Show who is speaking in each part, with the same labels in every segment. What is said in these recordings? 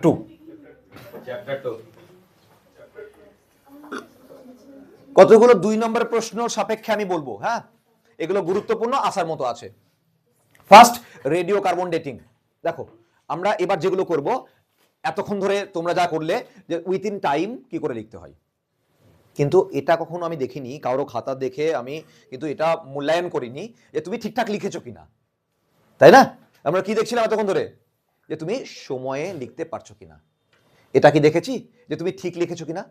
Speaker 1: Two কতগুলো 2 নম্বরের প্রশ্ন সাপেক্ষে আমি বলবো। হ্যাঁ, এগুলো গুরুত্বপূর্ণ, আসার মতো আছে। First, radio carbon dating. দেখো আমরা এবার যেগুলো করব, এতক্ষণ ধরে তোমরা যা করলে যে উইথিন টাইম কি করে লিখতে হয়, কিন্তু এটা কখনো আমি দেখিনি কারো খাতা দেখে, আমি কিন্তু এটা মূল্যায়ন করিনি যে তুমি ঠিকঠাক লিখেছো কিনা, তাই না? আমরা কি দেখছিলাম এতক্ষণ ধরে, যে তুমি সময়ে লিখতে পারছো কিনা। এটা কি দেখেছি যে তুমি ঠিক লিখেছো কিনা,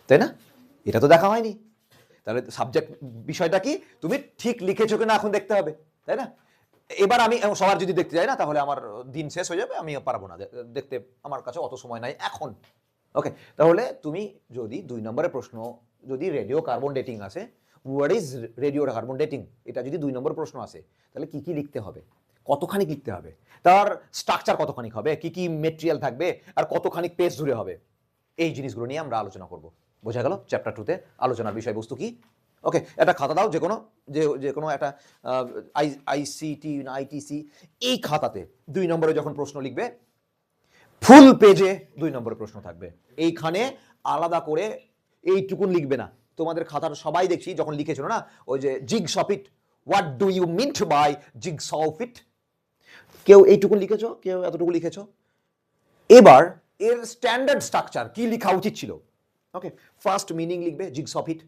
Speaker 1: তাই না? এটা তো দেখা হয়নি। তাহলে সাবজেক্ট বিষয়টা কি, তুমি ঠিক লিখেছো কিনা এখন দেখতে হবে, তাই না? এবার আমি সবার যদি দেখতে যাই না, তাহলে আমার দিন শেষ হয়ে যাবে, আমি পারবো না দেখতে, আমার কাছে অত সময় নাই এখন। ওকে, তাহলে তুমি যদি 2 নম্বরের প্রশ্ন, যদি রেডিও কার্বন ডেটিং আসে, what is radio carbon dating, এটা যদি 2 নম্বর প্রশ্ন আসে, তাহলে কি কি লিখতে হবে, কতখানি লিখতে হবে, তার স্ট্রাকচার কতখানি হবে, কি কি মেটেরিয়াল থাকবে, আর কতখানি পেজ জুড়ে হবে, এই জিনিসগুলো নিয়ে আমরা আলোচনা করব। বোঝা গেল চ্যাপ্টার 2 তে আলোচনার বিষয়বস্তু কি? ওকে, একটা খাতা দাও, যে কোনো একটা আইসিটি না আইটিসি, এই খাতাতে 2 নম্বরে যখন প্রশ্ন লিখবে, ফুল পেজে 2 নম্বরের প্রশ্ন থাকবে। এইখানে আলাদা করে এইটুকুন লিখবে না। তোমাদের খাতার সবাই দেখছি যখন লিখেছিল না, ওই যে jigsaw fit, what do you mean by jigsaw fit, কেউ এইটুকুন লিখেছো, কেউ এতটুকু লিখেছো। এবার এর স্ট্যান্ডার্ড স্ট্রাকচার কি লেখা উচিত ছিল? ওকে, ফার্স্ট মিনিং লিখবে জিগসফ ইট,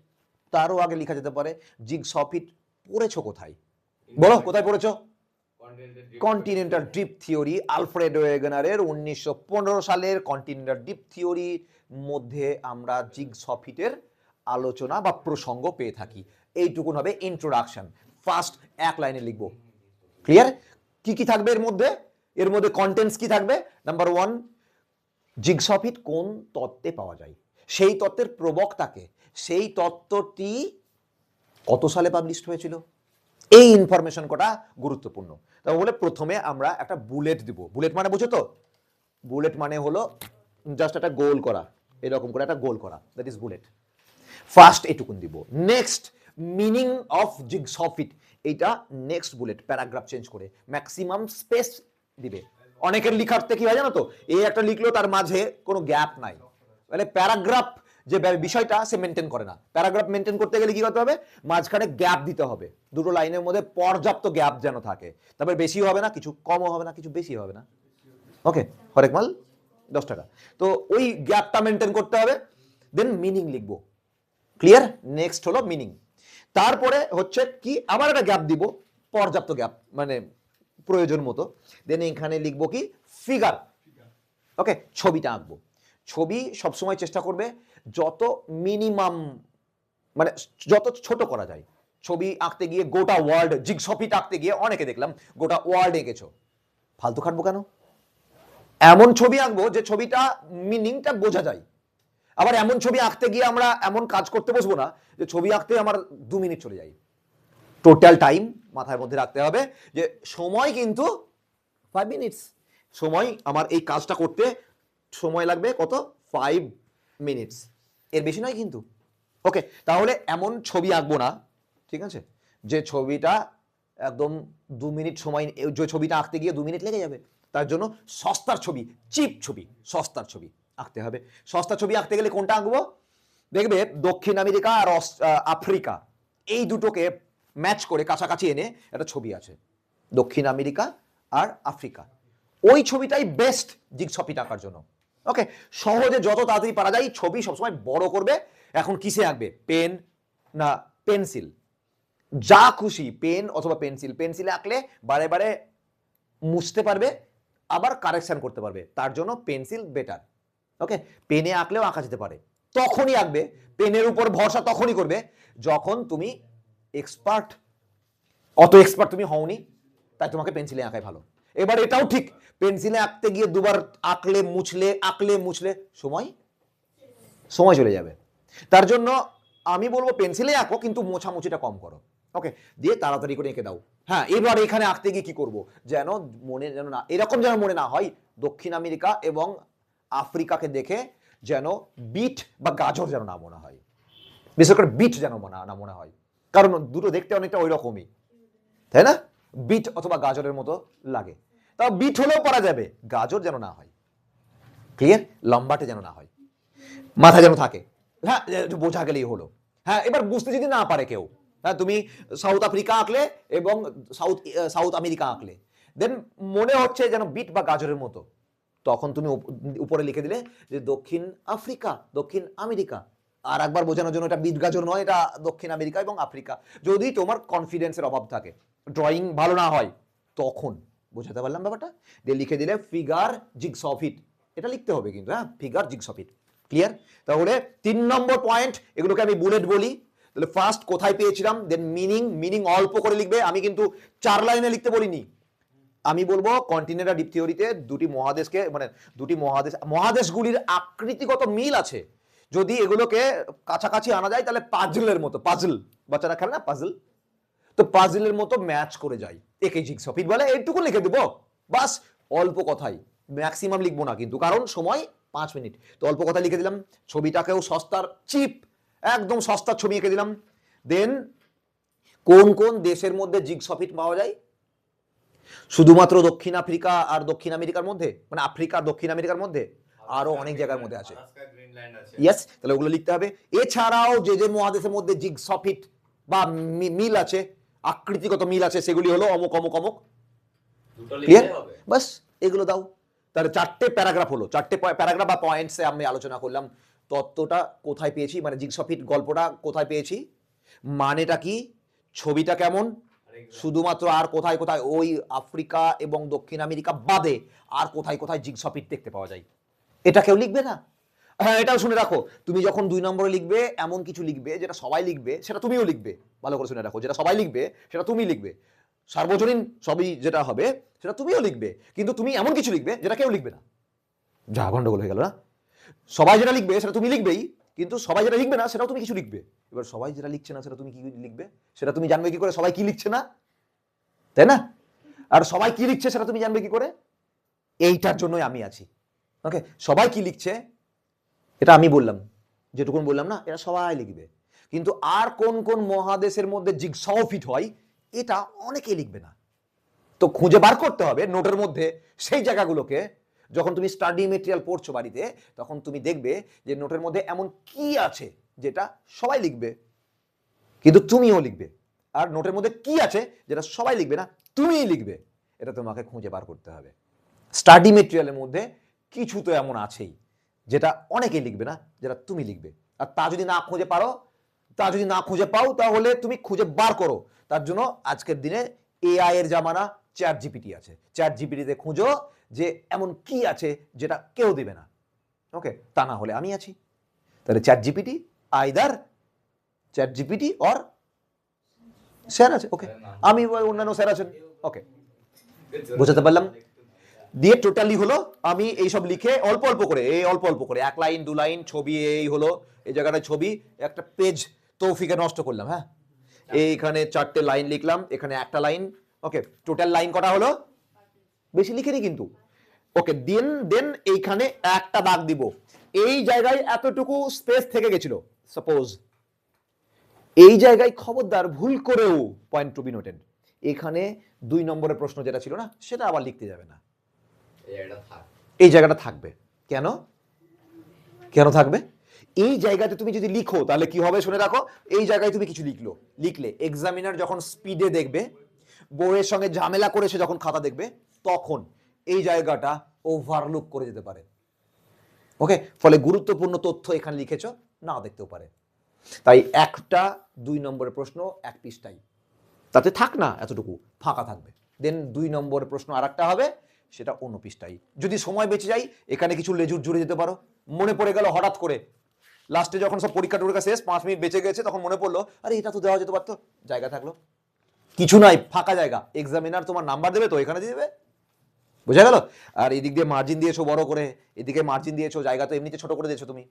Speaker 1: তারও আগে লেখা যেতে পারে জিগসফ ইট পড়েছো কোথায়, বলো কোথায় পড়েছো? কন্টিনেন্টাল ড্রিপ থিওরি, আলফ্রেড ওয়েগনারের 1915 সালের কন্টিনেন্টাল ড্রিপ থিওরির মধ্যে আমরা জিগসফ ইটের আলোচনা বা প্রসঙ্গ পেয়ে থাকি। এইটুকুন হবে ইন্ট্রোডাকশন, ফার্স্ট এক লাইনে লিখবো। ক্লিয়ার? কি কি থাকবে এর মধ্যে? এর মধ্যে কন্টেন্টস কি থাকবে? নাম্বার 1, জিগসফ ইট কোন তত্ত্বে পাওয়া যায়, সেই তত্ত্বের প্রবক্তাকে, সেই তত্ত্বটি কত সালে পাবলিশড হয়েছিল, এই ইনফরমেশন কটা গুরুত্বপূর্ণ। তাহলে প্রথমে আমরা একটা বুলেট দিব। বুলেট মানে বুঝো তো? বুলেট মানে হলো জাস্ট একটা গোল করা, এরকম করে একটা গোল করা, দ্যাট ইজ বুলেট। ফার্স্ট এটুকুন দিব। নেক্সট, মিনিং অফ জিগসফ ইট, এইটা নেক্সট বুলেট, প্যারাগ্রাফ চেঞ্জ করে ম্যাক্সিমাম স্পেস দিবে। অনেকের লিখাতে কি হয় জানো তো, এই একটা লিখলো তার মাঝে কোনো গ্যাপ নাই, মানে প্যারাগ্রাফ যে বিষয়টা সে মেনটেন করে না। প্যারাগ্রাফ মেনটেন করতে গেলে কি করতে হবে, মাঝখানে গ্যাপ দিতে হবে, দুটো লাইনের মধ্যে পর্যাপ্ত গ্যাপ যেন থাকে, তারপরে বেশিও হবে না, কিছু কমও হবে না, কিছু বেশি হবে না। ওকে, হরেক মাল 10 টাকা। তো ওই গ্যাপটা মেনটেন করতে হবে, দেন মিনিং লিখবো। ক্লিয়ার? নেক্সট হলো মিনিং। তারপরে হচ্ছে কি, আবার একটা গ্যাপ দিব, পর্যাপ্ত গ্যাপ মানে প্রয়োজন মতো। দেন এখানে লিখবো কি, ফিগার। ওকে, ছবিটা আঁকবো। ছবি সবসময় চেষ্টা করবে যত মিনিমাম, মানে যত ছোট করা যায়। ছবি আঁকতে গিয়ে গোটা ওয়ার্ল্ড, জিগসফ ইট আঁকতে গিয়ে অনেকে দেখলাম গোটা ওয়ার্ল্ড এঁকেছো, ফালতু খাটবো কেন? এমন ছবি আঁকবো যে ছবিটা মিনিংটা বোঝা যায়। আবার এমন ছবি আঁকতে গিয়ে আমরা এমন কাজ করতে বসবো না যে ছবি আঁকতে আমার 2 মিনিট চলে যায়। টোটাল টাইম মাথার মধ্যে রাখতে হবে যে সময় কিন্তু 5 মিনিটস, সময় আমার এই কাজটা করতে সময় লাগবে কত, 5 মিনিটস, এর বেশি নয় কিন্তু। ওকে, তাহলে এমন ছবি আঁকবো না, ঠিক আছে, যে ছবিটা একদম 2 মিনিট সময়, যে ছবিটা আঁকতে গিয়ে 2 মিনিট লেগে যাবে। তার জন্য সস্তার ছবি, চিপ ছবি, সস্তার ছবি আঁকতে হবে। সস্তার ছবি আঁকতে গেলে কোনটা আঁকবো? দেখবে দক্ষিণ আমেরিকা আর আফ্রিকা, এই দুটোকে ম্যাচ করে কাছাকাছি এনে একটা ছবি আছে, দক্ষিণ আমেরিকা আর আফ্রিকা। ওই ছবিটাই বেস্ট জিগসফ ইট আঁকার জন্য। ওকে, সহজে যত তাড়াতাড়ি পারা যায় ছবি সবসময় বড় করবে। এখন কিসে আঁকবে, পেন না পেন্সিল, যা খুশি, পেন অথবা পেন্সিল। পেন্সিলে আঁকলে বারে বারে মুছতে পারবে, আবার কারেকশন করতে পারবে, তার জন্য পেন্সিল বেটার। ওকে, পেনে আঁকলেও আঁকা যেতে পারে, তখনই আঁকবে। পেনের উপর ভরসা তখনই করবে যখন তুমি এক্সপার্ট। অত এক্সপার্ট তুমি হওনি, তাই তোমাকে পেন্সিলে আঁকাই ভালো। এবার এটাও ঠিক, পেন্সিলে আঁকতে গিয়ে দুবার আঁকলে মুছলে সময় চলে যাবে। তার জন্য আমি বলবো পেন্সিলে আঁকো, কিন্তু মোছামুছিটা কম করো। ওকে, দিয়ে তাড়াতাড়ি করে এঁকে দাও। হ্যাঁ, এবার এখানে আঁকতে গিয়ে কি করব, যেন মনে যেন না, এরকম যেন মনে না হয় দক্ষিণ আমেরিকা এবং আফ্রিকাকে দেখে যেন বিট বা গাজর যেন না মনে হয়, বিশেষ করে বিট যেন না মনে হয়, কারণ দুটো দেখতে অনেকটা ওই রকমই, তাই না? বিট অথবা গাজরের মতো লাগে। তাও বিট হলেও পারা যাবে, গাজর যেন না হয়। ক্লিয়ার? লম্বাটে যেন না হয়, মাথা যেন থাকে, হ্যাঁ বোঝা গেলেই হলো। হ্যাঁ এবার বুঝতে যদি না পারে কেউ, হ্যাঁ তুমি সাউথ আফ্রিকা আঁকলে এবং সাউথ আমেরিকা আঁকলে, দেন মনে হচ্ছে যেন বিট বা গাজরের মতো, তখন তুমি উপরে লিখে দিলে যে দক্ষিণ আফ্রিকা, দক্ষিণ আমেরিকা। আর একবার বোঝানোর জন্য এটা বিট গাজর নয়, এটা দক্ষিণ আমেরিকা এবং আফ্রিকা। যদি তোমার কনফিডেন্সের অভাব থাকে, ড্রয়িং ভালো না হয়, তখন বোঝাতে পারলাম ব্যাপারটা, দিয়ে লিখে দিলে ফিগার জিগস অফ ইট, এটা লিখতে হবে কিন্তু, হ্যাঁ figure jigsaw of it. Clear? তাহলে 3 নম্বর পয়েন্ট, এগুলোকে আমি বুলেট বলি। তাহলে ফার্স্ট কোথায় পেয়েছিলাম, দেন মিনিং, মিনিং অল্প করে লিখবে। আমি কিন্তু 4 লাইনে লিখতে বলিনি, আমি বলবো কন্টিনেন্ট আর ডিপ থিওরিতে দুটি মহাদেশকে, মানে দুটি মহাদেশগুলির আকৃতিগত মিল আছে, যদি এগুলোকে কাছাকাছি আনা যায় তাহলে পাজলের মতো, পাজল বাচ্চারা খেলে না পাজল, তো পাজলের মতো ম্যাচ করে যায়, একে জিগস অফ ইট বলে। এইটুকু লিখে দেবো বাস, অল্প কথাই, ম্যাক্সিমাম লিখবো না কিন্তু, কারণ সময় 5 মিনিট, তো অল্প কথা লিখে দিলাম। ছবিটাকেও সস্তার, চিপ, একদম সস্তার ছবি এঁকে দিলাম। দেন কোন কোন দেশের মধ্যে জিগস অফ ইট পাওয়া যায়, শুধুমাত্র দক্ষিণ আফ্রিকা আর দক্ষিণ আমেরিকার মধ্যে, মানে আফ্রিকা আর দক্ষিণ আমেরিকার মধ্যে, আরো অনেক জায়গার মধ্যে আছে। ইয়েস, তাহলে ওগুলো লিখতে হবে। এছাড়াও যে যে মহাদেশের মধ্যে জিগস অফ ইট বা মিল আছে, আকৃতিগত মিল আছে, সেগুলি হলো অমুক অমুক অমুক। ক্লিয়ার? বাস এগুলো দাও। তাহলে 4টে প্যারাগ্রাফ হলো, 4টে প্যারাগ্রাফ বা পয়েন্টসে আমি আলোচনা করলাম তত্ত্বটা কোথায় পেয়েছি, মানে জিগস অফ ইট গল্পটা কোথায় পেয়েছি, মানেটা কি, ছবিটা কেমন, শুধুমাত্র আর কোথায় কোথায় ওই আফ্রিকা এবং দক্ষিণ আমেরিকা বাদে আর কোথায় কোথায় জিগস অফ ইট দেখতে পাওয়া যায়। এটা কেউ লিখবে না। হ্যাঁ এটাও শুনে রাখো, তুমি যখন 2 নম্বরে লিখবে এমন কিছু লিখবে যেটা সবাই লিখবে, সেটা তুমিও লিখবে। ভালো করে শুনে রাখো, যেটা সবাই লিখবে সেটা তুমি লিখবে, সার্বজনীন সবই যেটা হবে সেটা তুমিও লিখবে, কিন্তু তুমি এমন কিছু লিখবে যেটা কেউ লিখবে না। যা গন্ডগোল হয়ে গেল না? সবাই যেটা লিখবে সেটা তুমি লিখবেই, কিন্তু সবাই যেটা লিখবে না সেটাও তুমি কিছু লিখবে। এবার সবাই যেটা লিখছে না সেটা তুমি কি লিখবে, সেটা তুমি জানবে কি করে সবাই কি লিখছে না, তাই না? আর সবাই কি লিখছে সেটা তুমি জানবে কি করে, এইটার জন্যই আমি আছি। ওকে, সবাই কি লিখছে এটা আমি বললাম, যেটুকুন বললাম না, এটা সবাই লিখবে, কিন্তু আর কোন কোন মহাদেশের মধ্যে জিগস অফ ইট হয় এটা অনেকেই লিখবে না। তো খুঁজে বার করতে হবে নোটের মধ্যে সেই জায়গাগুলোকে। যখন তুমি স্টাডি মেটেরিয়াল পড়ছো বাড়িতে, তখন তুমি দেখবে যে নোটের মধ্যে এমন কি আছে যেটা সবাই লিখবে, কিন্তু তুমিও লিখবে, আর নোটের মধ্যে কি আছে যেটা সবাই লিখবে না, তুমিই লিখবে। এটা তোমাকে খুঁজে বার করতে হবে। স্টাডি মেটেরিয়ালের মধ্যে কিছু তো এমন আছেই যেটা অনেকেই লিখবে না, যেটা তুমি লিখবে। আর তা যদি না খুঁজে পারো, তা যদি না খুঁজে পাও, তাহলে তুমি খুঁজে বার করো। তার জন্য আজকের দিনে এআই এর জামানা, চ্যাট জিপিটি আছে, চ্যাট জিপিটিতে খুঁজো যে এমন কি আছে যেটা কেউ দিবে না। ওকে, তা না হলে আমি আছি। তাহলে chat GPT, either chat GPT or sir আছে। ওকে, আমি অন্যান্য স্যার আছেন। ওকে, বুঝতে পারলাম? দিয়ে টোটালি হলো আমি এইসব লিখে অল্প অল্প করে, এই অল্প অল্প করে 1 লাইন 2 লাইন ছবি, এই হলো এই জায়গাটায় ছবি, একটা পেজ তৌফিকে নষ্ট করলাম। হ্যাঁ, এইখানে 4টে লাইন লিখলাম, এখানে একটা লাইন। ওকে, টোটাল লাইন কটা হলো, বেশি লিখিনি কিন্তু। ওকে, দেন দেন এইখানে একটা দাগ দিব, এই জায়গায় এতটুকু স্পেস থেকে গেছিল, সাপোজ এই জায়গায় খবরদার ভুল করেও, পয়েন্ট টু বি নোটেড, এখানে 2 নম্বরের প্রশ্ন যেটা ছিল না সেটা আবার লিখতে যাবে না, এই জায়গাটা থাকবে। কেন কেন থাকবে? এই জায়গাতে তুমি যদি লিখো তাহলে কি হবে শুনে রাখো, এই জায়গায় তুমি কিছু লিখলে এক্সামিনার যখন স্পিডে দেখবে, বইয়ের সঙ্গে ঝামেলা করে সে যখন খাতা দেখবে, তখন এই জায়গাটা ওভারলুক করে যেতে পারে। ওকে, ফলে গুরুত্বপূর্ণ তথ্য এখানে লিখেছো না দেখতেও পারে। তাই একটা 2 নম্বরের প্রশ্ন 1 পৃষ্ঠায়, তাতে থাক না এতটুকু ফাঁকা থাকবে। দেন 2 নম্বরের প্রশ্ন আর একটা হবে, সেটা অন্য পৃষ্ঠায়। যদি সময় বেঁচে যায় এখানে কিছু লেজুর জুড়ে যেতে পারো, মনে পড়ে গেল হঠাৎ করে লাস্টে যখন সব পরীক্ষা টরীক্ষা শেষ, 5 মিনিট বেঁচে গেছে, তখন মনে পড়লো আরে এটা তো দেওয়া যেতে পারতো, জায়গা থাকলো, কিছু নাই ফাঁকা জায়গা, এক্সামিনার তোমার নাম্বার দেবে তো এখানে দিয়ে দেবে। বোঝা গেল? আর এদিক দিয়ে মার্জিন দিয়েছো বড় করে, এদিকে মার্জিন দিয়েছো, জায়গা তো এমনিতে ছোট করে দিয়েছো তুমি।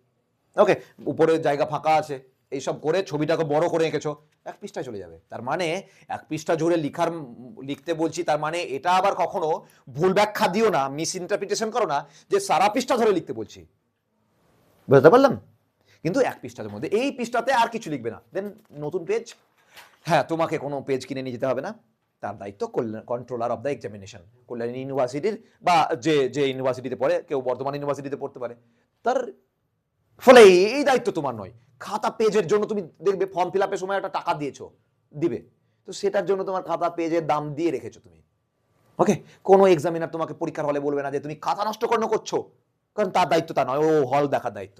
Speaker 1: ওকে, উপরে জায়গা ফাঁকা আছে, এইসব করে ছবিটাকে বড় করে এঁকেছো, 1 পৃষ্ঠায় চলে যাবে। তার মানে 1 পৃষ্ঠা জুড়ে লিখতে বলছি, তার মানে এটা আবার কখনো ভুল ব্যাখ্যা দিও না, মিস ইন্টারপ্রিটেশন করো না যে সারা পৃষ্ঠা ধরে লিখতে বলছি। বুঝতে পারলাম? কিন্তু 1 পৃষ্ঠার মধ্যে, এই পৃষ্ঠাতে আর কিছু লিখবে না, দেন নতুন পেজ। হ্যাঁ, তোমাকে কোনো পেজ কিনে নিয়ে যেতে হবে না, তার দায়িত্ব controller of the examination, Kalyani ইউনিভার্সিটির বা যে যে ইউনিভার্সিটিতে পড়ে, কেউ বর্ধমান ইউনিভার্সিটিতে পড়তে পারে, তার ফলে এই দায়িত্ব তোমার নয়। খাতা পেজের জন্য তুমি দেখবে ফর্ম ফিল আপের সময় একটা টাকা দিয়েছো, দিবে, তো সেটার জন্য তোমার খাতা পেজের দাম দিয়ে রেখেছো তুমি। ওকে, কোনো এক্সামিনার তোমাকে পরীক্ষার হলে বলবে না যে তুমি খাতা নষ্ট কেন করছো, কারণ তার দায়িত্ব তা নয়, ও হল দেখার দায়িত্ব।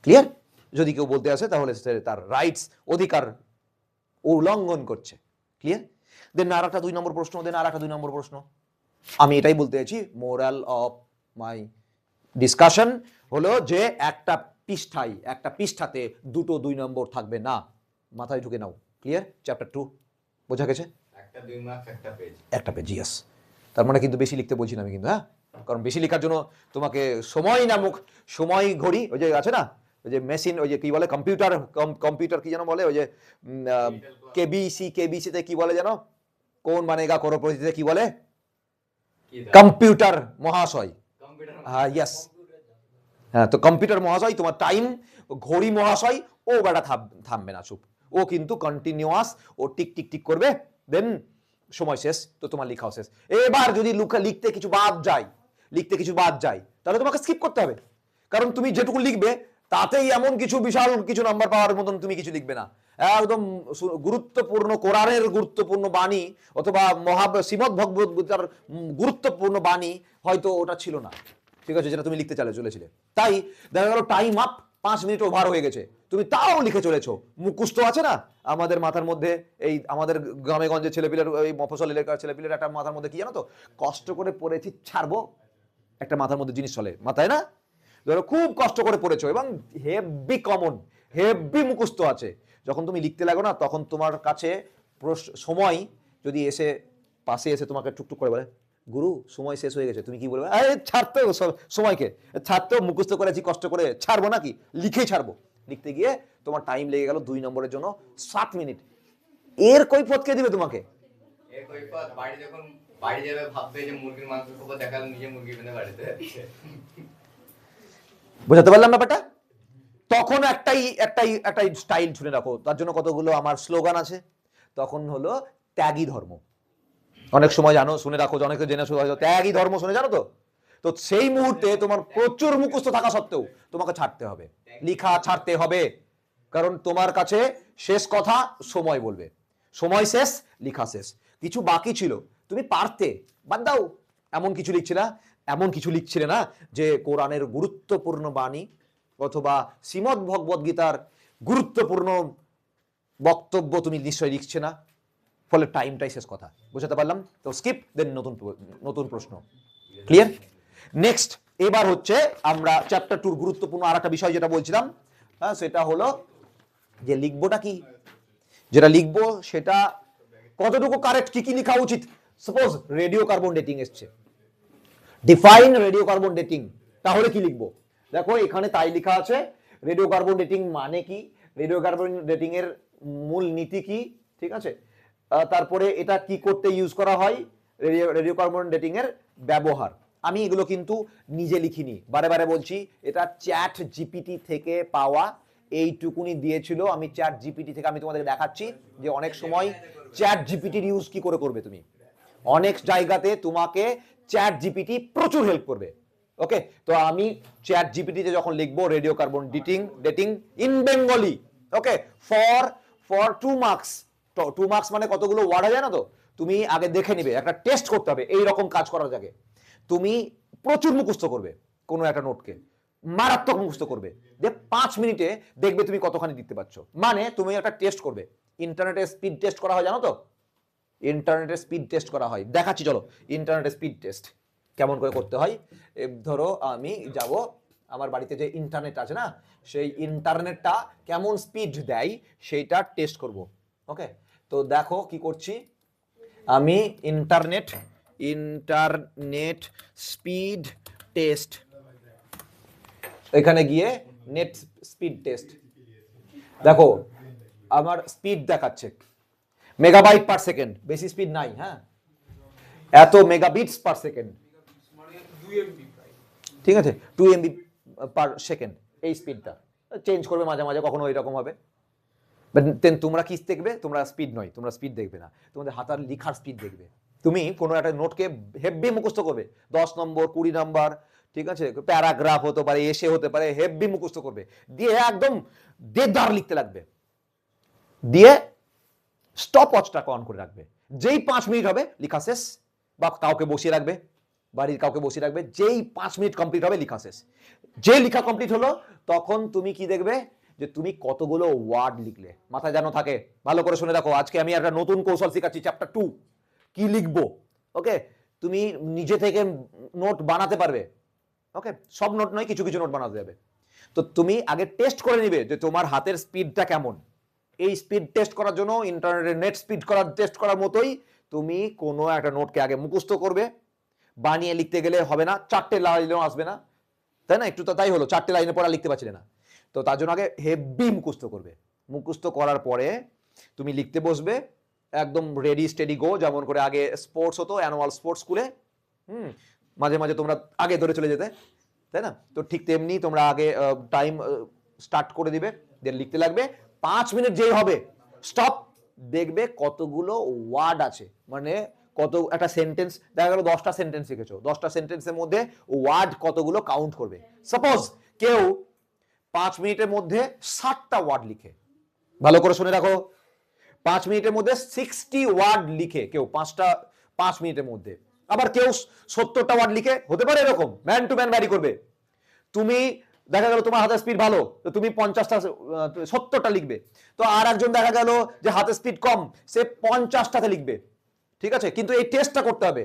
Speaker 1: ক্লিয়ার? যদি কেউ বলতে আসে তাহলে তার রাইটস, অধিকার উল্লঙ্ঘন করছে। ক্লিয়ার? দেন আর একটা 2 নম্বর প্রশ্ন, আমি এটাই বলতে চাইছি, মোরাল অফ মাই ডিসকাশন হলো যে একটা পৃষ্ঠাতে দুটো 2 নম্বর থাকবে না, মাথায় ঢুকে নাও। ক্লিয়ার? চ্যাপ্টার 2 বোঝা গেছে?
Speaker 2: একটা 2 মার্কস একটা পেজ
Speaker 1: ইয়েস। তার মানে কিন্তু বেশি লিখতে বলছি না আমি কিন্তু, হ্যাঁ, কারণ বেশি লেখার জন্য তোমাকে সময় ঘড়ি, ওই যে আছে না, ওই যে মেশিন, ওই যে কি বলে, কম্পিউটার কি যেন বলে, ওই যে কেবিসিতে কি বলে যেন, কোন মানেগা করোড়পতিতে কি বলে, কম্পিউটার মহাশয়, হ্যাঁ, ইয়েস, হ্যাঁ, তো কম্পিউটার মহাশয়, তোমার টাইম ঘড়ি মহাশয়, ও বেটা থামবে না, চুপ, ও কিন্তু কন্টিনিউয়াস, ও টিক টিক টিক করবে, দেন সময় শেষ, তো তোমার লেখাও শেষ। এবার যদি লিখতে কিছু বাদ যায় তাহলে তোমাকে স্কিপ করতে হবে, কারণ তুমি যেটুকু লিখবে তাতেই এমন কিছু বিশাল কিছু নাম্বার পাওয়ার মতন তুমি কিছু লিখবে না। একদম গুরুত্বপূর্ণ কোরআনের গুরুত্বপূর্ণ বাণী অথবা শ্রীমদ্ ভগবত গীতার গুরুত্বপূর্ণ বাণী হয়তো ওটা ছিল না, ঠিক আছে, যেটা তুমি লিখতে চলেছিলে, তাই দেখা গেল টাইম আপ, 5 মিনিট ওভার হয়ে গেছে, তুমি তাও লিখে চলেছো। মুখস্থ আছে না আমাদের মাথার মধ্যে, এই আমাদের গ্রামে গঞ্জে ছেলেপিলের, এই মফস্বল এলাকার ছেলেপিলের একটা মাথার মধ্যে কি জানো তো, কষ্ট করে পড়েছি ছাড়বো, একটা মাথার মধ্যে জিনিস চলে মাথায় না, ধরো খুব কষ্ট করে পড়েছো এবং হেভি মুখস্থ আছে, যখন তুমি লিখতে লাগো না, তখন তোমার কাছে সময় যদি এসে পাশে এসে তোমাকে টুকটুক করে বলে, গুরু সময় শেষ হয়ে গেছে, তুমি কি বলবে? ছাড়তে সময়কে ছাড়তেও, মুখস্থ করেছি কষ্ট করে, ছাড়বো নাকি, লিখেই ছাড়বো। লিখতে গিয়ে তোমার টাইম লেগে গেল 2 নম্বরের জন্য 7 মিনিট। এর কৈফিয়ত কে দিবে তোমাকে?
Speaker 2: এর কৈফিয়ত বাড়ি যাবে ভাববে যে মুরগির মাংস খাবো, দেখালো নিজে মুরগি বেঁধে বাড়িতে।
Speaker 1: বুঝাতে পারলাম ব্যাপারটা? তখন একটাই স্টাইল শুনে রাখো, তার জন্য কতগুলো আমার স্লোগান আছে। তখন হলো ত্যাগী ধর্ম, অনেক সময় জানো, শুনে রাখো, অনেকে জেনে ত্যাগী ধর্ম শুনে জানো তো, তো সেই মুহূর্তে তোমার প্রচুর মুখস্থ থাকা সত্ত্বেও তোমাকে ছাড়তে হবে, লিখা ছাড়তে হবে, কারণ তোমার কাছে শেষ কথা সময় বলবে, সময় শেষ, লিখা শেষ, কিছু বাকি ছিল, তুমি পারতে, বাদ দাও, এমন কিছু লিখছিলে না যে কোরআনের গুরুত্বপূর্ণ বাণী অথবা শ্রীমদ্ ভগবত গীতার গুরুত্বপূর্ণ বক্তব্য তুমি নিশ্চয়ই লিখছে না, ফলে টাইমটাই শেষ কথা। বুঝাতে পারলাম তো? স্কিপ, দেন নতুন প্রশ্ন। ক্লিয়ার? নেক্সট, এবার হচ্ছে আমরা চ্যাপ্টার 2 গুরুত্বপূর্ণ আর একটা বিষয় যেটা বলছিলাম, হ্যাঁ, সেটা হলো যে লিখবোটা কি, যেটা লিখবো সেটা কতটুকু কারেক্ট, কি লেখা উচিত। সাপোজ রেডিও কার্বন ডেটিং এসছে, ডিফাইন রেডিও কার্বন ডেটিং, তাহলে কি লিখবো? দেখো এখানে তাই লেখা আছে, রেডিও কার্বন ডেটিং মানে কি, রেডিও কার্বন ডেটিং এর মূল নীতি কি, ঠিক আছে, তারপরে এটা কি করতে ইউজ করা হয়, রেডিও কার্বন ডেটিং এর ব্যবহার। আমি এগুলো কিন্তু নিজে লিখিনি, বারে বারে বলছি, এটা চ্যাট জিপিটি থেকে পাওয়া, এইটুকুনি দিয়েছিল, আমি চ্যাট জিপিটি থেকে, আমি তোমাদের দেখাচ্ছি যে অনেক সময় চ্যাট জিপিটির ইউজ কি করে করবে তুমি, অনেক জায়গাতে তোমাকে চ্যাট জিপিটি প্রচুর হেল্প করবে। ওকে, তো আমি চ্যাট জিপিটিতে যখন লিখবো radio carbon dating in Bengali, okay, for 2 marks, 2 marks মানে কতগুলো ওয়ার্ড হয় জানো তো, তুমি আগে দেখে নিবে, একটা টেস্ট করতে হবে, এই রকম কাজ করার আগে তুমি প্রচুর মুখস্থ করবে, কোনো একটা নোটকে মারাত্মক মুখস্থ করবে, যে 5 মিনিটে দেখবে তুমি কতখানি দিতে পারছো, মানে তুমি একটা টেস্ট করবে, ইন্টারনেটে স্পিড টেস্ট করা হয় জানো তো, ইন্টারনেটে স্পিড টেস্ট করা হয়, দেখাচ্ছি চলো, ইন্টারনেটে স্পিড টেস্ট কেমন করে করতে হয়। ধরো আমি যাব, আমার বাড়িতে যে ইন্টারনেট আছে না, সেই ইন্টারনেটটা কেমন স্পিড দেয় সেইটা টেস্ট করব। ওকে, তো দেখো কি করছি আমি, ইন্টারনেট স্পিড টেস্ট, এখানে গিয়ে নেট স্পিড টেস্ট, দেখো আমার স্পিড দেখাচ্ছে মেগাবাইট পার সেকেন্ড, বেশি স্পিড নাই, হ্যাঁ, এত মেগাবিটস পার সেকেন্ড, ঠিক আছে, 2 MB পার সেকেন্ড, এই স্পিডটা চেঞ্জ করবে মাঝে মাঝে, কখনো এরকম হবে, দেন তোমরা কি দেখবে? তোমরা স্পিড নয়, তোমরা স্পিড দেখবে না, তোমাদের হাতার লিখার স্পিড দেখবে। তুমি কোনো একটা নোটকে হেভি মুখস্থ করবে, 10 নম্বর 20 নাম্বার, ঠিক আছে, প্যারাগ্রাফ হতে পারে, এসে হতে পারে, হেভি মুখস্থ করবে, দিয়ে একদম দেদার লিখতে লাগবে, দিয়ে স্টপ ওয়াচটা অন করে রাখবে। যেই 5 মিনিট হবে লিখা শেষ, বা কাউকে বসিয়ে রাখবে, বাড়ির কাউকে বসিয়ে রাখবে, যেই 5 মিনিট কমপ্লিট হবে লিখা শেষ। যে লিখা কমপ্লিট হলো তখন তুমি কি দেখবে? যে তুমি কতগুলো ওয়ার্ড লিখলে। মাথায় যেন থাকে, ভালো করে শুনে রাখো, আজকে আমি একটা নতুন কৌশল শেখাচ্ছি, চ্যাপ্টার 2 কি লিখবো। ওকে, তুমি নিজে থেকে নোট বানাতে পারবে। ওকে, সব নোট নয়, কিছু কিছু নোট বানাতে যাবে। তো তুমি আগে টেস্ট করে নিবে যে তোমার হাতের স্পিডটা কেমন। এই স্পিড টেস্ট করার জন্য ইন্টারনেটের নেট স্পিড করার টেস্ট করার মতোই তুমি কোনো একটা নোটকে আগে মুখস্থ করবে। বানিয়ে লিখতে গেলে হবে না, 4টে লাইনও আসবে না, তাই না? একটু তো তাই হলো, 4টে লাইনে পড়া লিখতে পারছিলে না। তো তার জন্য আগে হেভি মুখস্থ করবে। মুখস্থ করার পরে তুমি লিখতে বসবে, একদম রেডি স্টেডি গো, যেমন করে আগে স্পোর্টস হতো, অ্যানুয়াল স্পোর্টস স্কুলে, মাঝে মাঝে তোমরা আগে ধরে চলে যেতে, তাই না? তো ঠিক তেমনি তোমরা আগে টাইম স্টার্ট করে দিবে, দেন লিখতে লাগবে। 5 মিনিট যেই হবে স্টপ, দেখবে কতগুলো ওয়ার্ড আছে, মানে কত একটা সেন্টেন্স, দেখা গেল 10টা সেন্টেন্স লিখেছো, 10টা সেন্টেন্সের মধ্যে ওয়ার্ড কতগুলো কাউন্ট করবে। সাপোজ কেউ 5 মিনিটের মধ্যে 60টা ওয়ার্ড লিখে, ভালো করে শুনে রাখো, 5 মিনিটের মধ্যে 60 ওয়ার্ড লিখে কেউ 5 মিনিটের মধ্যে, আবার কেউ 70টা ওয়ার্ড লিখে, হতে পারে এরকম, ম্যান টু ম্যান ভ্যারি করবে। তুমি দেখা গেল তোমার হাতের স্পিড ভালো, তো তুমি 70টা লিখবে। তো আর একজন দেখা গেল যে হাতের স্পিড কম, সে 50টাতে লিখবে। ঠিক আছে, কিন্তু এই টেস্টটা করতে হবে,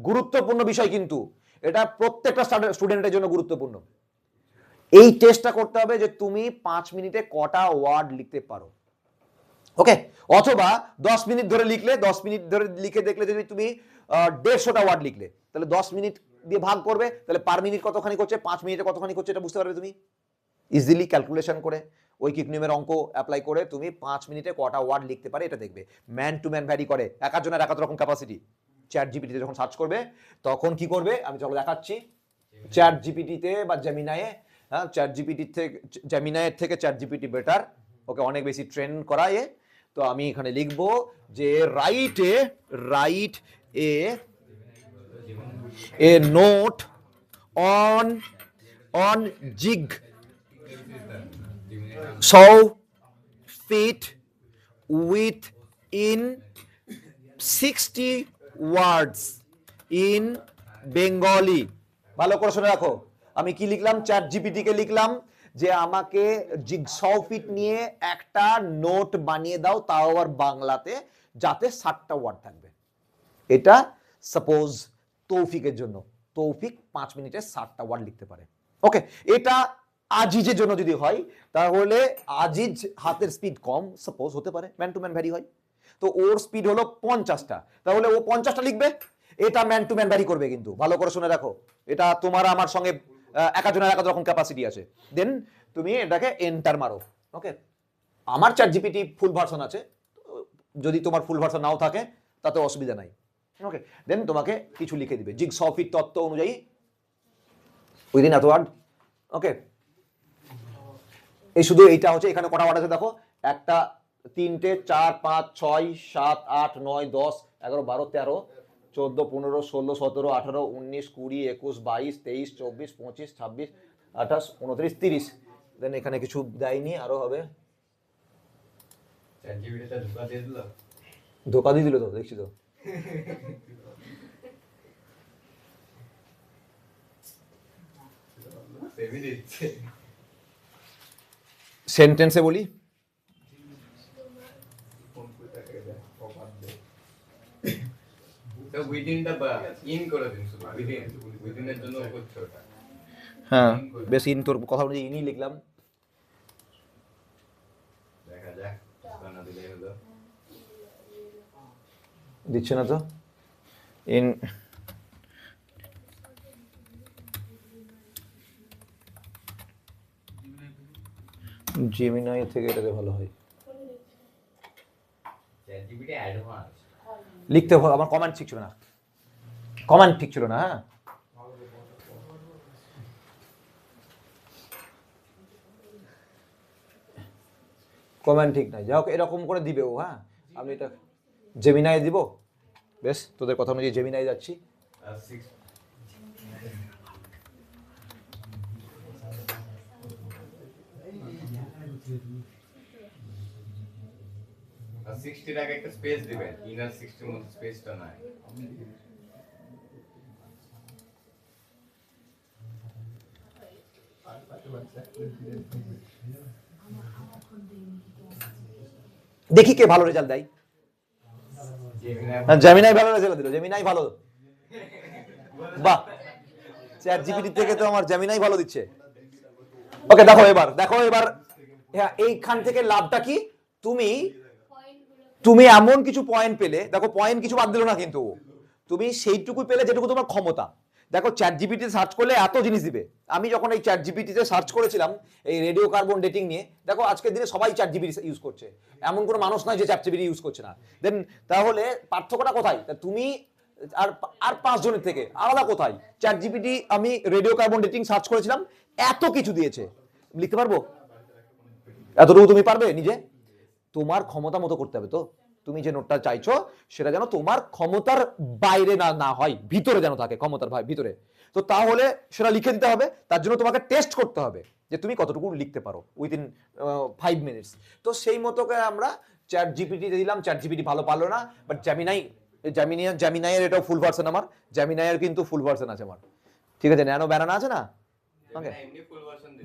Speaker 1: গুরুত্বপূর্ণ বিষয় কিন্তু এটা প্রত্যেকটা স্টুডেন্টের জন্য গুরুত্বপূর্ণ। এই টেস্টটা করতে হবে যে তুমি 5 মিনিটে কটা ওয়ার্ড লিখতে পারো। ওকে, অথবা 10 মিনিট ধরে লিখলে, 10 মিনিট ধরে লিখে দেখলে যদি তুমি 150টা ওয়ার্ড লিখলে, তাহলে 10 মিনিট দিয়ে ভাগ করবে, তাহলে পার মিনিট কতখানি করছে, 5 মিনিটে কতখানি করছে, এটা বুঝতে পারবে তুমি ইজিলি ক্যালকুলেশন করে। ঐকিক নিয়মের অঙ্ক অ্যাপ্লাই করে তুমি 5 মিনিটে কটা ওয়ার্ড লিখতে পারে এটা দেখবে। ম্যান টু ম্যান ভ্যারি করে, এক একজনের এক এক রকম ক্যাপাসিটি। চ্যাট জিপিটিতে যখন সার্চ করবে তখন কি করবে আমি চলো দেখাচ্ছি। চ্যাট জিপিটিতে বা জেমিনায়ে, হ্যাঁ, চ্যাট জিপিটি থেকে, জেমিনায়ের থেকে চ্যাট জিপিটি বেটার, ওকে অনেক বেশি ট্রেন করা এ। তো আমি এখানে লিখব যে write a note on jig so fit within 60 words in Bengali। ভালো করে শুনে রাখো, আমি কি লিখলাম? চ্যাট জিপিটি কে লিখলাম যে আমাকে জিগসও ফিট নিয়ে একটা নোট বানিয়ে দাও, তাও আবার বাংলাতে, যাতে 60টা ওয়ার্ড থাকবে। এটা সাপোজ তৌফিকের জন্য, তৌফিক 5 মিনিটে 60টা ওয়ার্ড লিখতে পারে। ওকে, এটা আজিজের জন্য যদি হয়, তাহলে আজিজ হাতের স্পিড কম, সাপোজ হতে পারে, ম্যান টু ম্যান ভ্যারি হয়, তো ওর স্পিড হলো 50টা, তাহলে ও 50টা লিখবে। এটা ম্যান টু ম্যান ভ্যারি করবে, কিন্তু ভালো করে শুনে রাখো, এটা তোমার আমার সঙ্গে এক একজনের এক এক রকম ক্যাপাসিটি আছে। দেন তুমি এটাকে এন্টার মারো। ওকে, আমার চ্যাট জিপিটি ফুল ভার্সন আছে, যদি তোমার ফুল ভার্সন নাও থাকে তাতে অসুবিধা নাই। ওকে, দেন তোমাকে কিছু লিখে দিবে জিগস ফিট তত্ত্ব অনুযায়ী উইদিন এত ওয়ার্ড। ওকে, এই শুধু এইটা হচ্ছে, এখানে কটা ওয়ার্ড আছে দেখো, 1 2 3 4 5 6 7 8 9 10 11 12 13 14 15 16 17 18 19 20 21 22 23 24 25 26 28 29 30। দেন এখানে কিছু দেয়নি, আরো হবে। ধোকা দিয়ে দিল তো, দেখছি তো। সেন্টেন্সে বলি, হ্যাঁ বেশ, ইন তোর কথা অনুযায়ী ইনই লিখলাম। দিচ্ছে না তো ইন, জেমিনাই থেকে এটাতে ভালো হয় লিখতে। আমার কমেন্ট ঠিক ছিল না, কমেন্ট ঠিক ছিল না। হ্যাঁ, কমেন্ট ঠিক নাই, যাই হোক এরকম করে দিবে ও। হ্যাঁ, আমি এটা জেমিনাই দিব, বেশ তোদের কথা অনুযায়ী জেমিনাই যাচ্ছি।
Speaker 2: 60 আগে একটা স্পেস দিবেন, ইনার 60 মধ্যে স্পেসটা নাই।
Speaker 1: দেখি কে ভালো রেজাল্ট দেয়। জেমিনাই ভালো রেজাল্ট দিল, জেমিনাই ভালো, বাহ, চ্যাট জিপিটি থেকে তো আমার জেমিনাই ভালো দিচ্ছে। ওকে দেখো এবার হ্যাঁ, এইখান থেকে লাভটা কি, তুমি এমন কিছু পয়েন্ট পেলে, দেখো পয়েন্ট কিছু বাদ দিল না কিন্তু, তুমি সেইটুকু পেলে যেটুকু তোমার ক্ষমতা। দেখো চ্যাট জিপিটি সার্চ করলে এত জিনিস দিবে। আমি যখন এই চ্যাট জিপিটিতে সার্চ করেছিলাম এই রেডিও কার্বন ডেটিং নিয়ে, দেখো আজকের দিনে সবাই চ্যাট জিপিটি ইউজ করছে, এমন কোনো মানুষ নয় যে চ্যাট জিপিটি ইউজ করছে না। দেন তাহলে পার্থক্যটা কোথায়? তুমি আর আর 5 জনের থেকে আলাদা কোথায়? চ্যাট জিপিটি আমি রেডিও কার্বন ডেটিং সার্চ করেছিলাম, এত কিছু দিয়েছে। লিখতে পারবো এতটুকু? তুমি পারবে নিজে? তোমার ক্ষমতা মতো করতে হবে। তো তুমি যে নোটটা চাইছো সেটা যেন তোমার ক্ষমতার বাইরে না হয়, ভিতরে যেন থাকে, ক্ষমতার ভিতরে। তো তাহলে সেটা লিখে দিতে হবে। তার জন্য তোমাকে টেস্ট করতে হবে যে তুমি কতটুকু লিখতে পারো উইদিন 5 মিনিটস। তো সেই মতো করে আমরা চ্যাট জিপিটি দিলাম, চ্যাট জিপিটি ভালো পারলো না। বাট জ্যামিনাইয়ের এটাও ফুল ভার্সন, আমার জ্যামিনাইয়ের কিন্তু ফুল ভার্সন আছে আমার, ঠিক আছে? ন্যানো ব্যানানা আছে না,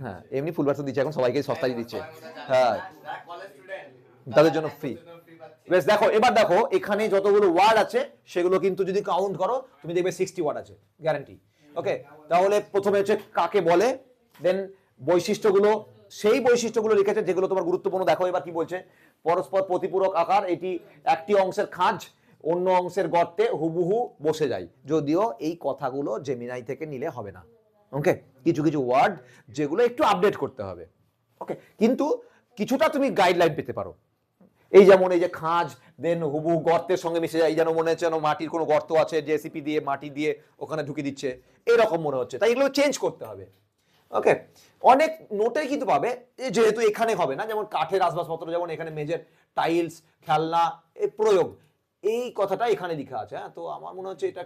Speaker 1: হ্যাঁ এমনি ফুল ভার্সন দিচ্ছে এখন, সবাইকে সস্তায় দিচ্ছে। হ্যাঁ, তাদের জন্য ফ্রি। বেশ, দেখো এবার দেখো এখানে যতগুলো ওয়ার্ড আছে সেগুলো কিন্তু যদি কাউন্ট করো তুমি দেখবে 60 ওয়ার্ড আছে, গ্যারান্টি। ওকে, তাহলে প্রথমে হচ্ছে কাকে বলে, দেন বৈশিষ্ট্যগুলো, সেই বৈশিষ্ট্যগুলো লিখেছে যেগুলো তোমার গুরুত্বপূর্ণ। দেখো এবার কি বলছে, পরস্পর প্রতিপূরক আকার, এটি একটি অংশের খাঁজ অন্য অংশের গর্তে হুবহু বসে যায়। যদিও এই কথাগুলো জেমিনাই থেকে নিলে হবে না। ওকে, কিছু কিছু ওয়ার্ড যেগুলো একটু আপডেট করতে হবে। ওকে, কিন্তু কিছুটা তুমি গাইডলাইন পেতে পারো। এই যেমন এই যে খাঁজ, দেন হুবহু গর্তের সঙ্গে মিশে যায়, যেন মনে হচ্ছে যেন মাটির কোনো গর্ত আছে, জেসিপি দিয়ে মাটি দিয়ে ওখানে ঢুকিয়ে দিচ্ছে, এরকম মনে হচ্ছে। তাই এগুলো চেঞ্জ করতে হবে। ওকে, অনেক নোটে কিন্তু পাবে যেহেতু এখানে হবে না, যেমন কাঠের আসবাবপত্র, যেমন এখানে মেঝের টাইলস, খেলনা, এই প্রয়োগ, এই কথাটা এখানে লেখা আছে। হ্যাঁ, তো আমার মনে হচ্ছে এটা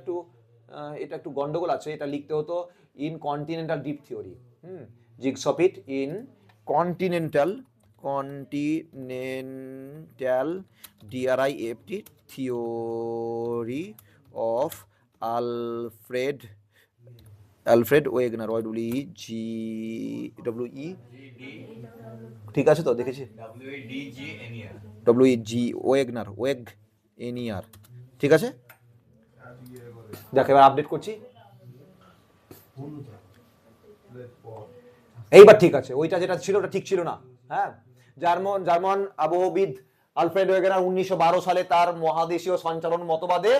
Speaker 1: একটু গন্ডগোল আছে। এটা লিখতে হতো in continental drift theory, jigsaw fit in continental DRIFT theory of Alfred Wegener, WE, ঠিক আছে তো, দেখেছি WEG ওয়েগনার, ঠিক আছে। দেখ এবার আপডেট করছি, এইবার ঠিক আছে। ওইটা যেটা ছিল ওটা ঠিক ছিল না। হ্যাঁ, জার্মান আবহবিদ আলফ্রেড ওয়েগনার 1912 সালে তার মহাদেশীয় সঞ্চালন মতবাদে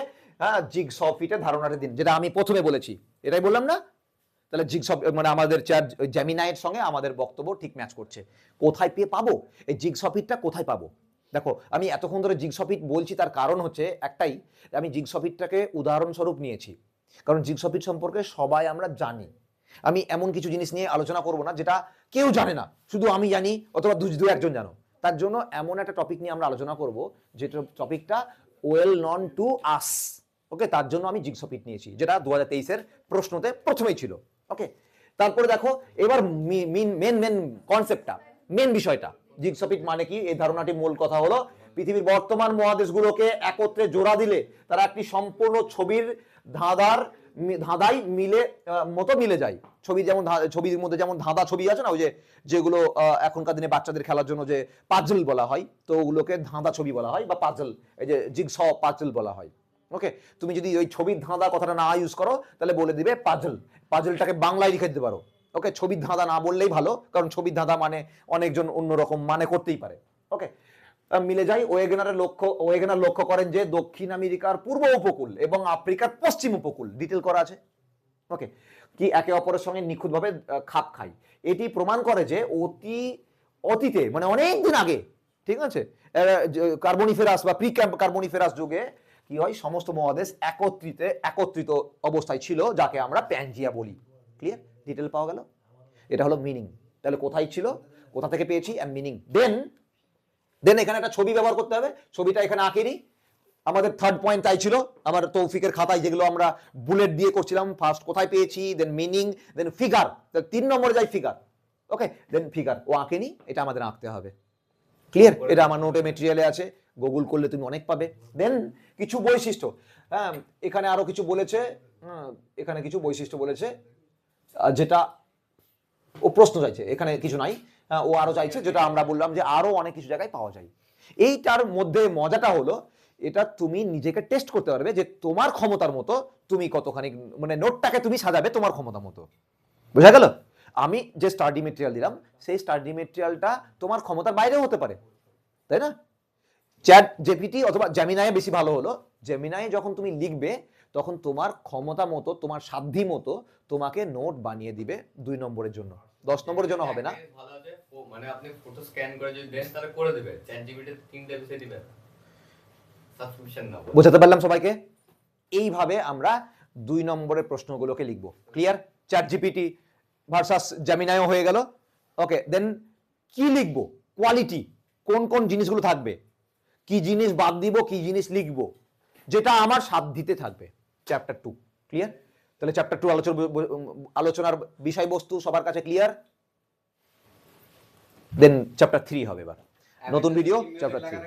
Speaker 1: জিগসফ ফিটের ধারণাটা দিন, যেটা আমি প্রথমে বলেছি, এটাই বললাম না? তাহলে জিগসফ মানে আমাদের জ্যামিনাইয়ের সঙ্গে আমাদের বক্তব্য ঠিক ম্যাচ করছে। কোথায় পাবো এই জিগসফ ফিটটা, কোথায় পাবো? দেখো আমি এতক্ষণ ধরে জিগসফ ফিট বলছি, তার কারণ হচ্ছে একটাই, আমি জিগসফ ফিটটাকে উদাহরণস্বরূপ নিয়েছি, কারণ জিগসফ ফিট সম্পর্কে সবাই আমরা জানি। আমি এমন কিছু জিনিস নিয়ে আলোচনা করব না যেটা কেউ জানে না, শুধু আমি জানি অথবা দু একজন জানো। তার জন্য এমন একটা টপিক নিয়ে আমরা আলোচনা করব যেটা টপিকটা ওয়েল নন টু আস। ওকে, তার জন্য আমি জিগসফ ফিট নিয়েছি, যেটা 2023-এর প্রশ্নতে প্রথমেই ছিল। ওকে, তারপরে দেখো এবার মেন কনসেপ্টটা, মেন বিষয়টা, জিগসফ ফিট মানে কি? এই ধারণাটি মূল কথা হলো পৃথিবীর বর্তমান মহাদেশগুলোকে একত্রে জোড়া দিলে তারা একটি সম্পূর্ণ ছবির ধাঁধাই মিলে যায়। ছবির মধ্যে যেমন ধাঁধা ছবি আছে না, ওই যেগুলো এখনকার দিনে বাচ্চাদের খেলার জন্য যে পাজল বলা হয়, তো ওগুলোকে ধাঁধা ছবি বলা হয় বা পাজল, এই যে জিগস পাজল বলা হয়। ওকে, তুমি যদি ওই ছবির ধাঁধা কথাটা না ইউজ করো তাহলে বলে দিবে পাজলটাকে বাংলায় লিখে দিতে পারো। ওকে, ছবির ধাঁধা না বললেই ভালো, কারণ ছবির ধাঁধা মানে অনেকজন অন্যরকম মানে করতেই পারে। ওকে, মিলে যায়। ওয়েগনার লক্ষ্য করেন যে দক্ষিণ আমেরিকার পূর্ব উপকূল এবং আফ্রিকার পশ্চিম উপকূল, ডিটেল করা আছে, ওকে, কি একে অপরের সঙ্গে নিখুঁতভাবে খাপ খায়। এটি প্রমাণ করে যে অতীতে মানে অনেক দিন আগে, ঠিক আছে, কার্বনিফেরাস বা প্রি কার্বনিফেরাস যুগে কি হয়, সমস্ত মহাদেশ একত্রিত অবস্থায় ছিল, যাকে আমরা প্যানজিয়া বলি। ক্লিয়ার? ডিটেল পাওয়া গেল। এটা হলো মিনিং। তাহলে কোথায় ছিল, কোথা থেকে পেয়েছি, মিনিং। দেন দেন এখানে একটা ছবি ব্যবহার করতে হবে, ছবিটা এখানে আঁকেনি। আমাদের থার্ড পয়েন্ট তাই ছিল, আমার তৌফিকের খাতায় যেগুলো আমরা বুলেট দিয়ে করছিলাম, ফার্স্ট কোথায় পেয়েছি, দেন মিনিং, দেন ফিগার, 3 নম্বরে যাই ফিগার। ওকে, দেন ফিগার ও আঁকেনি, এটা আমাদের আঁকতে হবে। ক্লিয়ার? এটা আমার নোটে মেটেরিয়ালে আছে, গুগল করলে তুমি অনেক পাবে। দেন কিছু বৈশিষ্ট্য, হ্যাঁ এখানে আরো কিছু বলেছে, এখানে কিছু বৈশিষ্ট্য বলেছে, যেটা ও প্রশ্ন চাইছে, এখানে কিছু নাই। ও আরো চাইছে, যেটা আমরা বললাম যে আরো অনেক কিছু জায়গায় পাওয়া যায়। এইটার মধ্যে মজাটা হলো, এটা তুমি নিজেকে টেস্ট করতে পারবে যে তোমার ক্ষমতার মতো তুমি কতখানি, মানে নোটটাকে তুমি সাজাবে তোমার ক্ষমতা মতো। বোঝা গেল? আমি যে স্টাডি মেটেরিয়াল দিলাম, সেই স্টাডি মেটেরিয়ালটা তোমার ক্ষমতার বাইরেও হতে পারে, তাই না? চ্যাট জিপিটি অথবা জেমিনাই বেশি ভালো হলো। জেমিনাই যখন তুমি লিখবে, তখন তোমার ক্ষমতা মতো, তোমার সাধ্যি মতো তোমাকে নোট বানিয়ে দিবে 2 নম্বরের জন্য, 10 নম্বরের জন্য হবে না।
Speaker 2: ভালো আছে, মানে আপনি ফটো স্ক্যান করে যদি দেন তাহলে করে দেবে, চ্যাট জিপিটি 3টা বিষয় দিবে, সাবস্ক্রিপশন না।
Speaker 1: বোঝাতে পারলাম সবাইকে? এইভাবে আমরা 2 নম্বরের প্রশ্নগুলোকে লিখবো। ক্লিয়ার? চ্যাট জিপিটি ভার্সাস জেমিনাইও হয়ে গেল। ওকে, দেন কি লিখবো, কোয়ালিটি, কোন কোন জিনিসগুলো থাকবে, কি জিনিস বাদ দিব, কি জিনিস লিখবো, যেটা আমার সাধ্যিতে থাকবে। Chapter 2 clear? তাহলে চ্যাপ্টার 2 আলোচনার বিষয়বস্তু সবার কাছে ক্লিয়ার? দেন চ্যাপ্টার 3 হবে এবার, নতুন ভিডিও চ্যাপ্টার 3।